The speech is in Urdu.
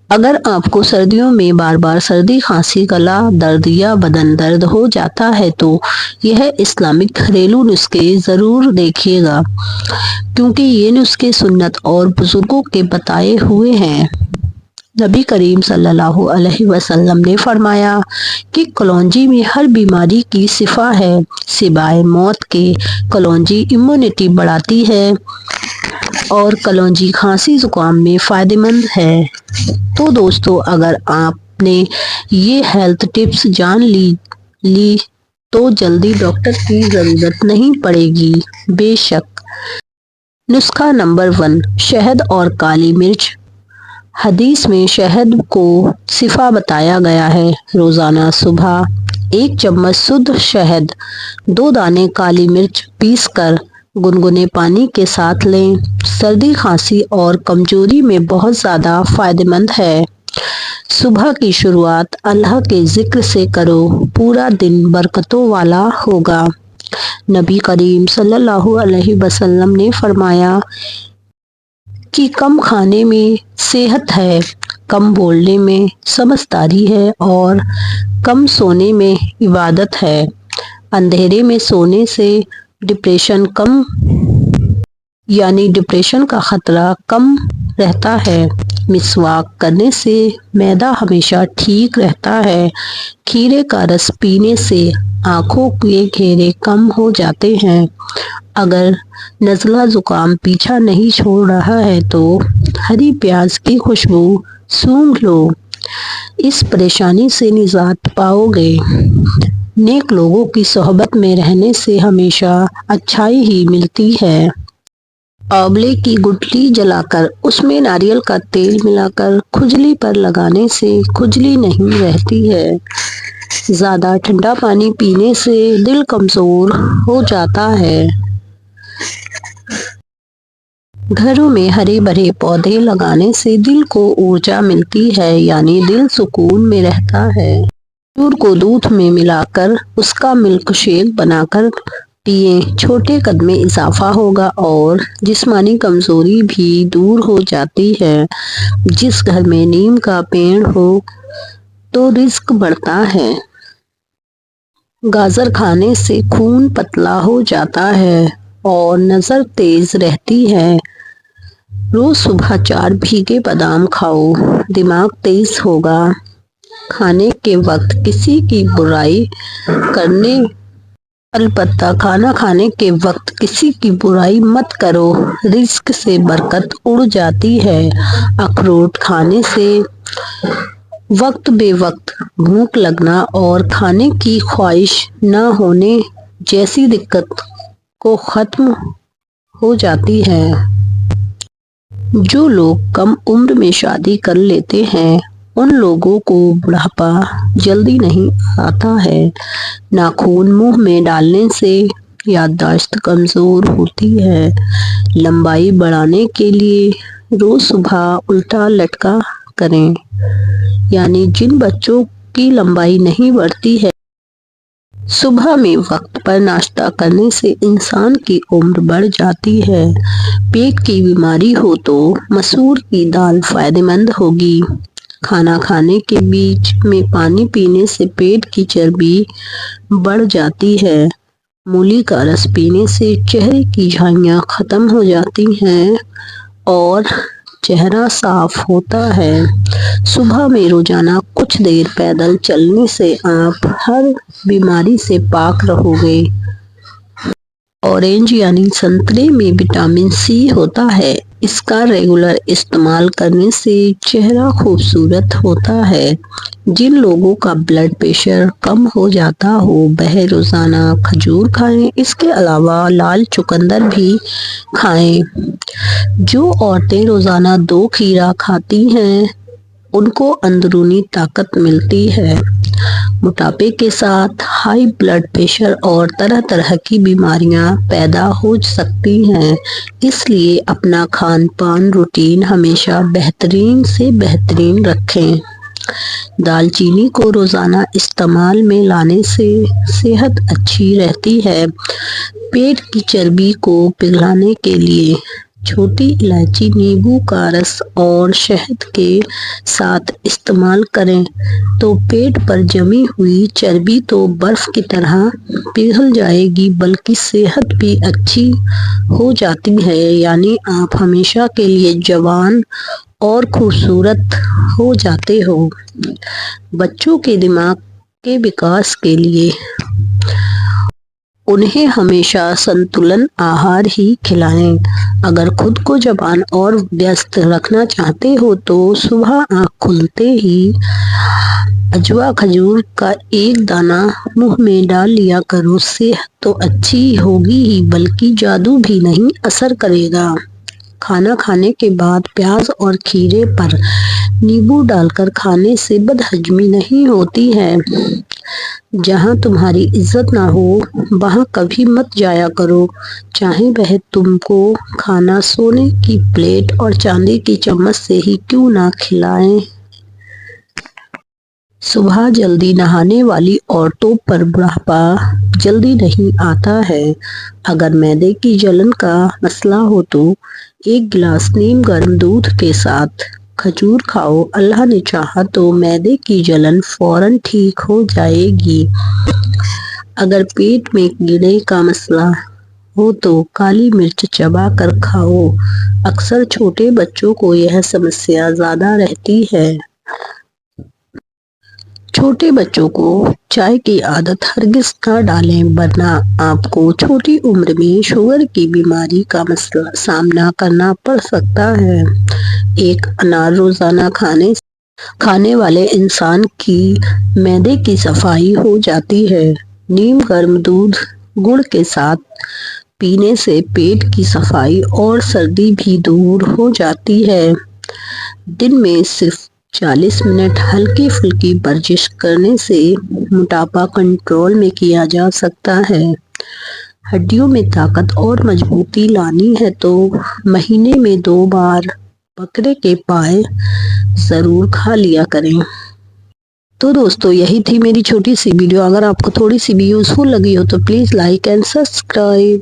اگر آپ کو سردیوں میں بار بار سردی، کھانسی، گلا درد یا بدن درد ہو جاتا ہے تو یہ اسلامک گھریلو نسخے ضرور دیکھیے گا، کیونکہ یہ نسخے سنت اور بزرگوں کے بتائے ہوئے ہیں۔ نبی کریم صلی اللہ علیہ وسلم نے فرمایا کہ کلونجی میں ہر بیماری کی شفا ہے سوائے موت کے۔ کلونجی امیونٹی بڑھاتی ہے اور کلونجی کھانسی زکام میں فائدہ مند ہے۔ تو دوستو، اگر آپ نے یہ ہیلتھ ٹپس جان لی تو جلدی ڈاکٹر کی ضرورت نہیں پڑے گی۔ بے شک۔ نسخہ نمبر 1، شہد اور کالی مرچ۔ حدیث میں شہد کو شفا بتایا گیا ہے۔ روزانہ صبح 1 چمچ شدھ شہد، 2 دانے کالی مرچ پیس کر گنگنے پانی کے ساتھ لیں۔ سردی، کھانسی اور کمزوری میں بہت زیادہ فائدہ مند ہے۔ صبح کی شروعات اللہ کے ذکر سے کرو، پورا دن برکتوں والا ہوگا۔ نبی کریم صلی اللہ علیہ وسلم نے فرمایا کہ کم کھانے میں صحت ہے، کم بولنے میں سمجھداری ہے اور کم سونے میں عبادت ہے۔ اندھیرے میں سونے سے ڈپریشن کا خطرہ کم رہتا ہے۔ مسواک کرنے سے معدہ ہمیشہ ٹھیک رہتا ہے۔ کھیرے کا رس پینے سے آنکھوں کے گھیرے کم ہو جاتے ہیں۔ اگر نزلہ زکام پیچھا نہیں چھوڑ رہا ہے تو ہری پیاز کی خوشبو سونگھ لو، اس پریشانی سے نجات پاؤ گے۔ نیک لوگوں کی صحبت میں رہنے سے ہمیشہ اچھائی ہی ملتی ہے۔ آنولے کی گٹلی جلا کر اس میں ناریل کا تیل ملا کر کھجلی پر لگانے سے کھجلی نہیں رہتی ہے۔ زیادہ ٹھنڈا پانی پینے سے دل کمزور ہو جاتا ہے۔ گھروں میں ہرے بھرے پودے لگانے سے دل کو ارجا ملتی ہے، یعنی دل سکون میں رہتا ہے۔ کھجور کو دودھ میں ملا کر اس کا ملک شیک بنا کر پیئیں، چھوٹے قد میں اضافہ ہوگا اور جسمانی کمزوری بھی دور ہو جاتی ہے۔ جس گھر میں نیم کا پیڑ ہو تو رزق بڑھتا ہے۔ گاجر کھانے سے خون پتلا ہو جاتا ہے اور نظر تیز رہتی ہے۔ روز صبح 4 بھیگے بادام کھاؤ، دماغ تیز ہوگا۔ البتہ کھانا کھانے کے وقت کسی کی برائی مت کرو، رزق سے برکت اڑ جاتی ہے۔ اخروٹ کھانے سے وقت بے وقت بھوک لگنا اور کھانے کی خواہش نہ ہونے جیسی دقت کو ختم ہو جاتی ہے۔ جو لوگ کم عمر میں شادی کر لیتے ہیں ان لوگوں کو بڑھاپا جلدی نہیں آتا ہے۔ ناخن منہ میں ڈالنے سے یادداشت کمزور ہوتی ہے۔ لمبائی بڑھانے کے لیے روز صبح الٹا لٹکا کریں، یعنی جن بچوں کی لمبائی نہیں بڑھتی ہے۔ صبح میں وقت پر ناشتہ کرنے سے انسان کی عمر بڑھ جاتی ہے۔ پیٹ کی بیماری ہو تو مسور کی دال فائدہ مند ہوگی۔ کھانا کھانے کے بیچ میں پانی پینے سے پیٹ کی چربی بڑھ جاتی ہے۔ مولی کا رس پینے سے چہرے کی جھائیاں ختم ہو جاتی ہیں اور چہرہ صاف ہوتا ہے۔ صبح میں روزانہ کچھ دیر پیدل چلنے سے آپ ہر بیماری سے پاک رہو گے۔ اورنج یعنی سنترے میں وٹامن سی ہوتا ہے، اس کا ریگولر استعمال کرنے سے چہرہ خوبصورت ہوتا ہے۔ جن لوگوں کا بلڈ پریشر کم ہو جاتا ہو وہ روزانہ کھجور کھائیں، اس کے علاوہ لال چقندر بھی کھائیں۔ جو عورتیں روزانہ 2 کھیرا کھاتی ہیں ان کو اندرونی طاقت ملتی ہے۔ موٹاپے کے ساتھ ہائی بلڈ پریشر اور طرح طرح کی بیماریاں پیدا ہو سکتی ہیں، اس لیے اپنا کھان پان روٹین ہمیشہ بہترین سے بہترین رکھیں۔ دال چینی کو روزانہ استعمال میں لانے سے صحت اچھی رہتی ہے۔ پیٹ کی چربی کو پگھلانے کے لیے چھوٹی الائچی نیبو کا رس اور شہد کے ساتھ استعمال کریں تو پیٹ پر جمی ہوئی چربی تو برف کی طرح پگھل جائے گی بلکہ صحت بھی اچھی ہو جاتی ہے، یعنی آپ ہمیشہ کے لیے جوان اور خوبصورت ہو جاتے ہو۔ بچوں کے دماغ کے وکاس کے لیے انہیں ہمیشہ سنتولن آہار ہی کھلائیں۔ اگر خود کو جوان اور ویست رکھنا چاہتے ہو تو صبح آنکھ کھلتے ہی اجوا کھجور کا ایک دانہ منہ میں ڈال لیا کرو۔ صحت تو اچھی ہوگی ہی بلکہ جادو بھی نہیں اثر کرے گا۔ کھانا کھانے کے بعد پیاز اور کھیرے پر نیبو ڈال کر کھانے سے بد ہضمی نہیں ہوتی ہے۔ جہاں تمہاری عزت نہ ہو وہاں کبھی مت جایا کرو، چاہے وہ تم کو کھانا سونے کی پلیٹ اور چاندی کی چمچ سے ہی کیوں نہ کھلائیں۔ صبح جلدی نہانے والی عورتوں پر بڑھاپا جلدی نہیں آتا ہے۔ اگر معدے کی جلن کا مسئلہ ہو تو ایک گلاس نیم گرم دودھ کے ساتھ کھجور کھاؤ، اللہ نے چاہا تو معدے کی جلن فوراً ٹھیک ہو جائے گی۔ اگر پیٹ میں کیڑے کا مسئلہ ہو تو کالی مرچ چبا کر کھاؤ، اکثر چھوٹے بچوں کو یہ سمسیا زیادہ رہتی ہے۔ چھوٹے بچوں کو چائے کی عادت ہرگز نہ ڈالیں ورنہ آپ کو چھوٹی عمر میں شوگر کی بیماری کا سامنا کرنا پڑ سکتا ہے۔ ایک انار روزانہ کھانے والے انسان کی معدے کی صفائی ہو جاتی ہے۔ نیم گرم دودھ گڑ کے ساتھ پینے سے پیٹ کی صفائی اور سردی بھی دور ہو جاتی ہے۔ دن میں صرف 40 منٹ ہلکی پھلکی ورزش کرنے سے موٹاپا کنٹرول میں کیا جا سکتا ہے۔ ہڈیوں میں طاقت اور مضبوطی لانی ہے تو مہینے میں 2 بار بکرے کے پائے ضرور کھا لیا کریں۔ تو دوستو یہی تھی میری چھوٹی سی ویڈیو۔ اگر آپ کو تھوڑی سی بھی یوزفل لگی ہو تو پلیز لائک اینڈ سبسکرائب۔